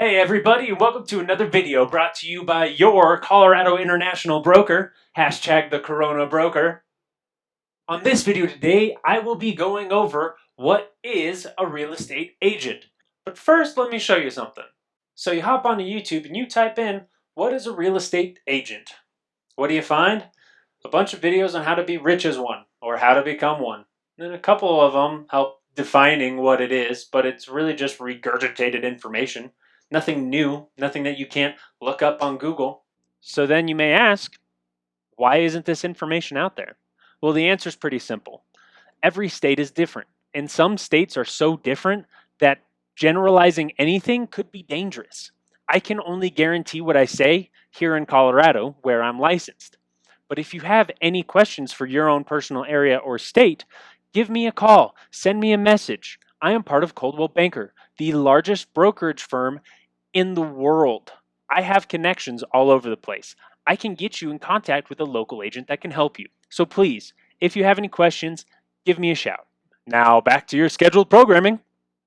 Hey everybody, welcome to another video brought to you by your Colorado International Broker, hashtag the Corona Broker. On this video today, I will be going over what is a real estate agent. But first, let me show you something. So you hop onto YouTube and you type in, what is a real estate agent? What do you find? A bunch of videos on how to be rich as one, or how to become one. And a couple of them help defining what it is, but it's really just regurgitated information. Nothing new, nothing that you can't look up on Google. So then you may ask, why isn't this information out there? Well, the answer is pretty simple. Every state is different, and some states are so different that generalizing anything could be dangerous. I can only guarantee what I say here in Colorado, where I'm licensed. But if you have any questions for your own personal area or state, give me a call, send me a message. I am part of Coldwell Banker, the largest brokerage firm in the world. I have connections all over the place. I can get you in contact with a local agent that can help you. So please, if you have any questions, give me a shout. Now back to your scheduled programming.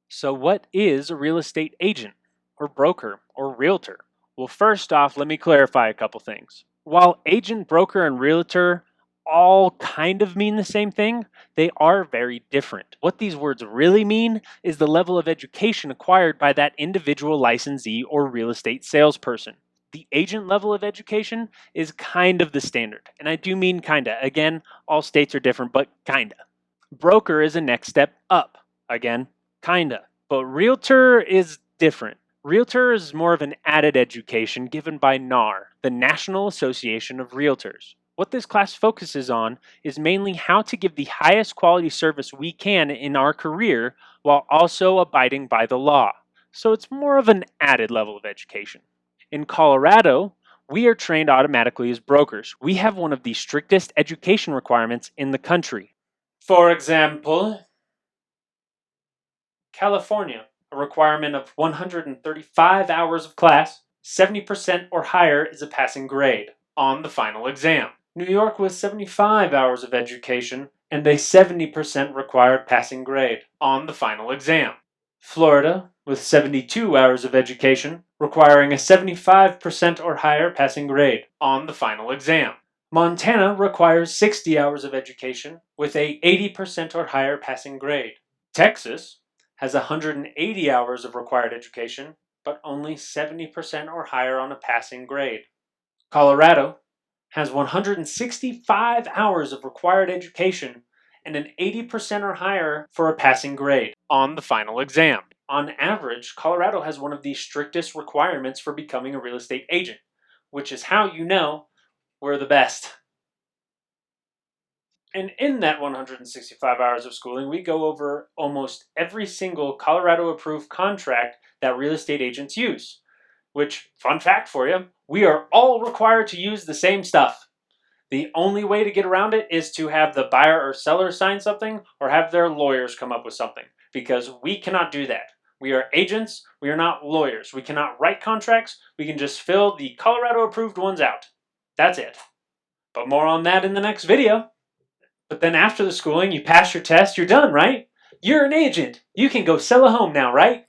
So what is a real estate agent or broker or realtor? Well, first off, let me clarify a couple things. While agent, broker, and realtor all kind of mean the same thing, they are very different. What these words really mean is the level of education acquired by that individual licensee or real estate salesperson. The agent level of education is kind of the standard, and I do mean kinda. Again, all states are different, but kinda. Broker is a next step up. Again, kinda. But realtor is different. Realtor is more of an added education given by NAR, the National Association of Realtors. What this class focuses on is mainly how to give the highest quality service we can in our career while also abiding by the law. So it's more of an added level of education. In Colorado, we are trained automatically as brokers. We have one of the strictest education requirements in the country. For example, California, a requirement of 135 hours of class, 70% or higher is a passing grade on the final exam. New York with 75 hours of education and a 70% required passing grade on the final exam. Florida with 72 hours of education, requiring a 75% or higher passing grade on the final exam. Montana requires 60 hours of education with a 80% or higher passing grade. Texas has 180 hours of required education, but only 70% or higher on a passing grade. Colorado has 165 hours of required education and an 80% or higher for a passing grade on the final exam. On average, Colorado has one of the strictest requirements for becoming a real estate agent, which is how you know we're the best. And in that 165 hours of schooling, we go over almost every single Colorado approved contract that real estate agents use. Which, fun fact for you, we are all required to use the same stuff. The only way to get around it is to have the buyer or seller sign something or have their lawyers come up with something, because we cannot do that. We are agents, we are not lawyers. We cannot write contracts, we can just fill the Colorado approved ones out. That's it. But more on that in the next video. But then after the schooling, you pass your test, you're done, right? You're an agent. You can go sell a home now, right?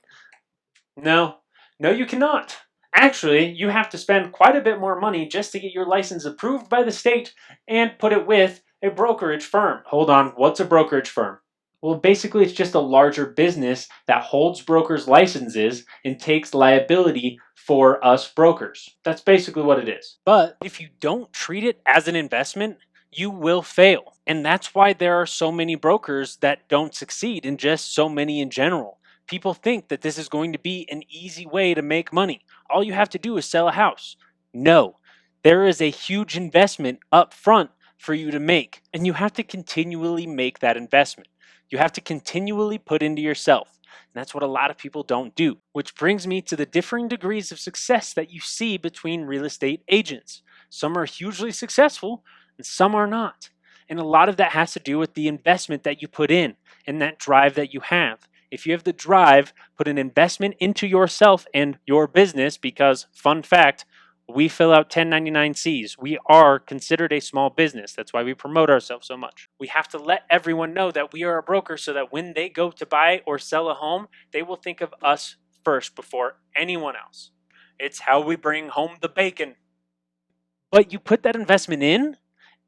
No, you cannot. Actually, you have to spend quite a bit more money just to get your license approved by the state and put it with a brokerage firm. Hold on, what's a brokerage firm? Well, basically it's just a larger business that holds brokers' licenses and takes liability for us brokers. That's basically what it is. But if you don't treat it as an investment, you will fail. And that's why there are so many brokers that don't succeed and just so many in general. People think that this is going to be an easy way to make money. All you have to do is sell a house. No, there is a huge investment up front for you to make, and you have to continually make that investment. You have to continually put into yourself. And that's what a lot of people don't do, which brings me to the differing degrees of success that you see between real estate agents. Some are hugely successful and some are not. And a lot of that has to do with the investment that you put in and that drive that you have. If you have the drive, put an investment into yourself and your business, because, fun fact, we fill out 1099-Cs. We are considered a small business. That's why we promote ourselves so much. We have to let everyone know that we are a broker so that when they go to buy or sell a home, they will think of us first before anyone else. It's how we bring home the bacon. But you put that investment in,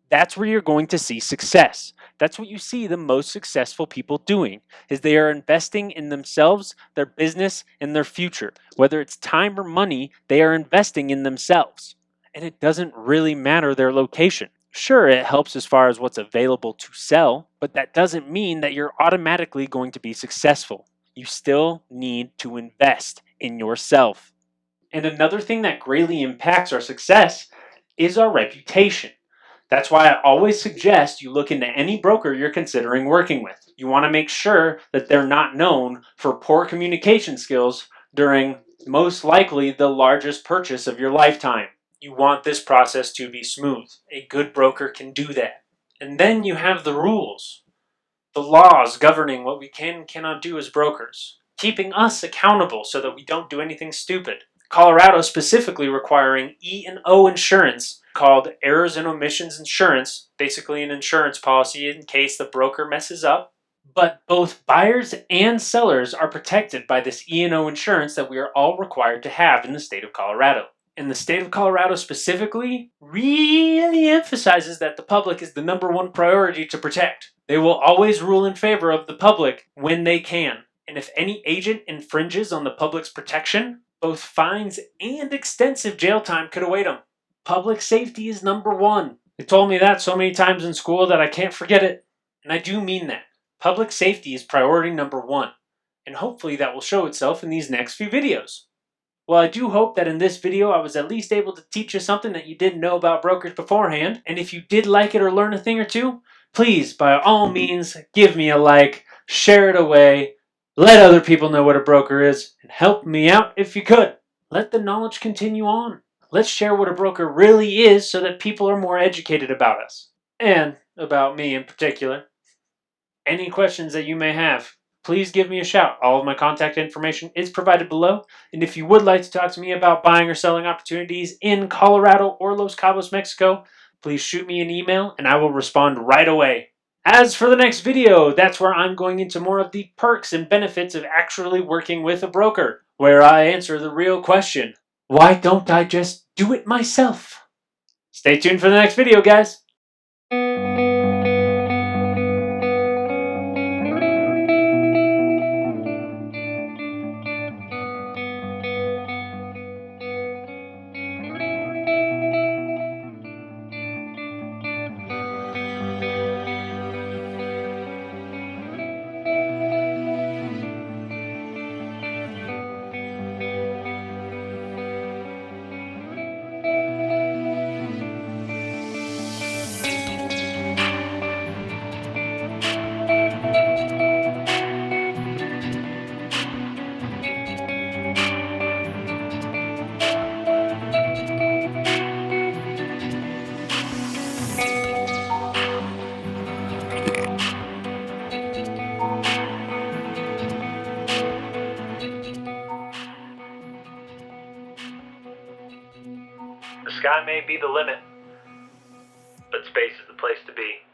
that's where you're going to see success. That's what you see the most successful people doing, is they are investing in themselves, their business, and their future. Whether it's time or money, they are investing in themselves. And it doesn't really matter their location. Sure, it helps as far as what's available to sell, but that doesn't mean that you're automatically going to be successful. You still need to invest in yourself. And another thing that greatly impacts our success is our reputation. That's why I always suggest you look into any broker you're considering working with. You want to make sure that they're not known for poor communication skills during most likely the largest purchase of your lifetime. You want this process to be smooth. A good broker can do that. And then you have the rules, the laws governing what we can and cannot do as brokers, keeping us accountable so that we don't do anything stupid. Colorado specifically requiring E&O insurance called errors and omissions insurance, basically an insurance policy in case the broker messes up. But both buyers and sellers are protected by this E&O insurance that we are all required to have in the state of Colorado. And the state of Colorado specifically really emphasizes that the public is the number one priority to protect. They will always rule in favor of the public when they can. And if any agent infringes on the public's protection, both fines and extensive jail time could await them. Public safety is number one. They told me that so many times in school that I can't forget it. And I do mean that. Public safety is priority number one. And hopefully that will show itself in these next few videos. Well, I do hope that in this video I was at least able to teach you something that you didn't know about brokers beforehand. And if you did like it or learn a thing or two, please, by all means, give me a like, share it away, let other people know what a broker is, and help me out if you could. Let the knowledge continue on. Let's share what a broker really is so that people are more educated about us. And about me in particular. Any questions that you may have, please give me a shout. All of my contact information is provided below. And if you would like to talk to me about buying or selling opportunities in Colorado or Los Cabos, Mexico, please shoot me an email and I will respond right away. As for the next video, that's where I'm going into more of the perks and benefits of actually working with a broker, where I answer the real question, why don't I just do it myself? Stay tuned for the next video, guys. The sky may be the limit, but space is the place to be.